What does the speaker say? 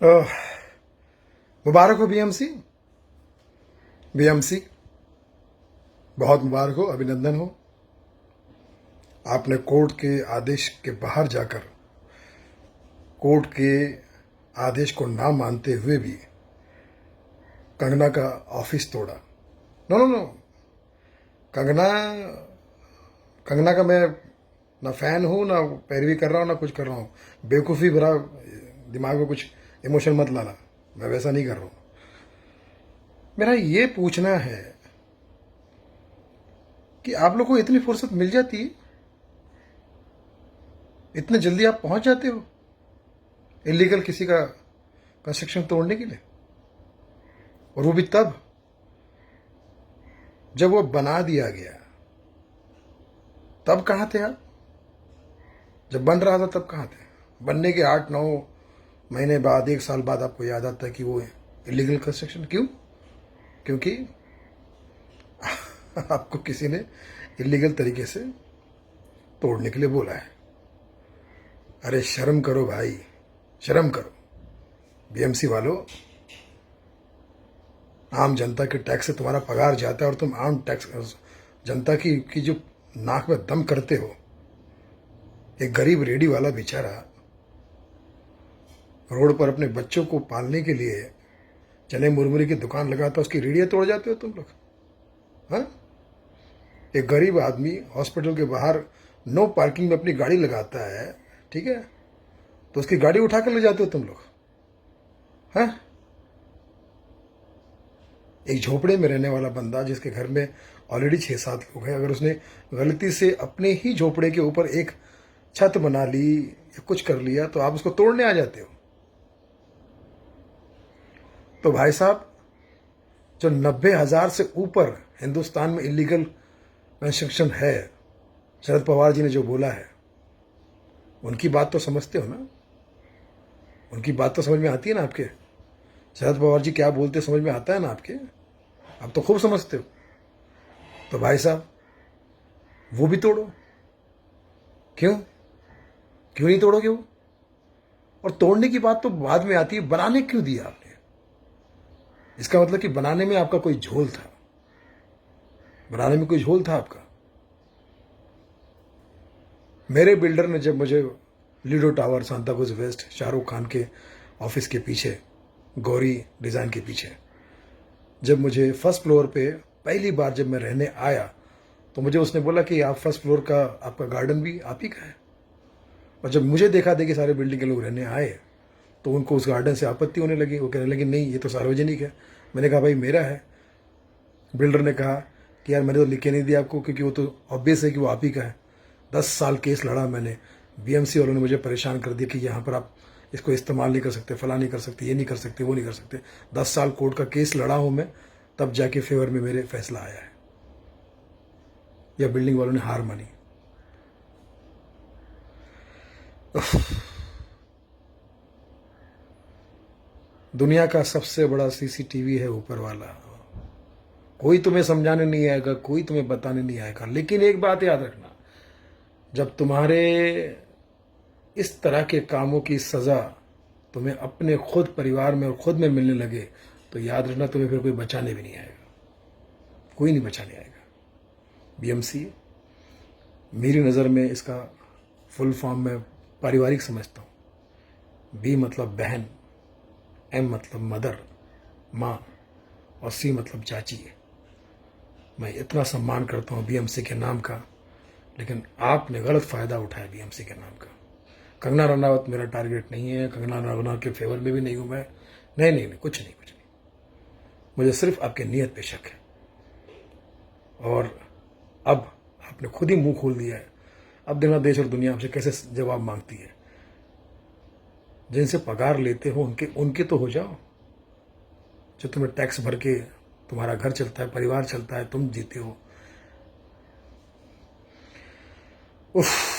अह, मुबारक हो BMC. BMC बहुत मुबारक हो, अभिनंदन हो। आपने कोर्ट के आदेश के बाहर जाकर कोर्ट के आदेश को ना मानते हुए भी कंगना का ऑफिस तोड़ा। No no no, Kangana Kangana का मैं ना फैन हूं, ना पैरवी कर रहा हूं, ना कुछ कर रहा हूं। बेवकूफ़ी भरा दिमाग में कुछ इमोशन मत लाना, मैं वैसा नहीं कर रहा हूं। मेरा ये पूछना है कि आप लोग को इतनी फुर्सत मिल जाती है, इतने जल्दी आप पहुंच जाते हो इलीगल किसी का कंस्ट्रक्शन तोड़ने के लिए, और वो भी तब जब वो बना दिया गया। तब कहाँ थे आप? जब बन रहा था तब कहाँ थे? बनने के 8-9 महीने बाद, 1 साल बाद आपको याद आता है कि वो इलीगल कंस्ट्रक्शन। क्यों? क्योंकि आपको किसी ने इलीगल तरीके से तोड़ने के लिए बोला है। अरे शर्म करो भाई, शर्म करो। बीएमसी वालों, आम जनता के टैक्स से तुम्हारा पगार जाता है और तुम आम टैक्स जनता की जो नाक में दम करते हो। एक गरीब रेडी वाला बेचारा रोड पर अपने बच्चों को पालने के लिए चने मुरमुरे की दुकान लगाता, उसकी रेडियां तोड़ जाते हो तुम लोग। हाँ, एक गरीब आदमी हॉस्पिटल के बाहर नो पार्किंग में अपनी गाड़ी लगाता है, ठीक है, तो उसकी गाड़ी उठा कर ले जाते हो तुम लोग। हाँ, एक झोपड़े में रहने वाला बंदा जिसके घर में ऑलरेडी 6-7 लोग हैं, अगर उसने गलती से अपने ही झोपड़े के ऊपर एक छत बना ली या कुछ कर लिया तो आप उसको तोड़ने आ जाते हो। तो भाई साहब, जो 90,000 से ऊपर हिंदुस्तान में इलीगल कंस्ट्रक्शन है, शरद पवार जी ने जो बोला है, उनकी बात तो समझते हो ना? उनकी बात तो समझ में आती है ना आपके? शरद पवार जी क्या बोलते समझ में आता है ना आपके? आप तो खूब समझते हो। तो भाई साहब, वो भी तोड़ो। क्यों? क्यों नहीं तोड़ोगे वो? और तोड़ने की बात तो बाद में आती है, बनाने क्यों दिया आपने? इसका मतलब कि बनाने में आपका कोई झोल था। बनाने में कोई झोल था आपका। मेरे बिल्डर ने जब मुझे Lido tower Santacruz west Shahrukh Khan के ऑफिस के पीछे, गौरी डिजाइन के पीछे, जब मुझे फर्स्ट फ्लोर पे पहली बार जब मैं रहने आया, तो मुझे उसने बोला कि आप फर्स्ट फ्लोर का आपका गार्डन भी आप ही का है। और जब मुझे देखा कि सारे बिल्डिंग के लोग रहने आए, तो उनको उस गार्डन से आपत्ति होने लगी। वो कहने लगे नहीं, ये तो सार्वजनिक है। मैंने कहा भाई मेरा है। बिल्डर ने कहा कि यार मैंने तो लिख के नहीं दिया आपको, क्योंकि वो तो ऑब्वियस है कि वो आप ही का है। 10 साल केस लड़ा मैंने। बीएमसी वालों ने मुझे परेशान कर दिया कि यहाँ पर आप इसको इस्तेमाल नहीं कर सकते, फला नहीं कर सकते, ये नहीं कर सकते, वो नहीं कर सकते। 10 साल कोर्ट का केस लड़ा हूँ मैं, तब जाके फेवर में मेरे फैसला आया है, या बिल्डिंग वालों ने हार मानी। दुनिया का सबसे बड़ा सीसीटीवी है ऊपर वाला। कोई तुम्हें समझाने नहीं आएगा, कोई तुम्हें बताने नहीं आएगा। लेकिन एक बात याद रखना, जब तुम्हारे इस तरह के कामों की सजा तुम्हें अपने खुद परिवार में और खुद में मिलने लगे, तो याद रखना तुम्हें फिर कोई बचाने भी नहीं आएगा, कोई नहीं बचाने आएगा। बीएमसी मेरी नज़र में इसका फुल फॉर्म में पारिवारिक समझता हूँ। बी मतलब बहन, एम मतलब मदर, माँ, और सी मतलब चाची है। मैं इतना सम्मान करता हूँ बीएमसी के नाम का, लेकिन आपने गलत फ़ायदा उठाया बीएमसी के नाम का। कंगना रनावत मेरा टारगेट नहीं है, कंगना रनावत के फेवर में भी नहीं हूँ मैं। नहीं नहीं नहीं, कुछ नहीं, कुछ नहीं। मुझे सिर्फ आपके नीयत पे शक है। और अब आपने खुद ही मुंह खोल दिया है। अब देखना देश और दुनिया आपसे कैसे जवाब मांगती है। जिनसे पगार लेते हो उनके तो हो जाओ, जो तुम्हें टैक्स भर के तुम्हारा घर चलता है, परिवार चलता है, तुम जीते हो। उफ।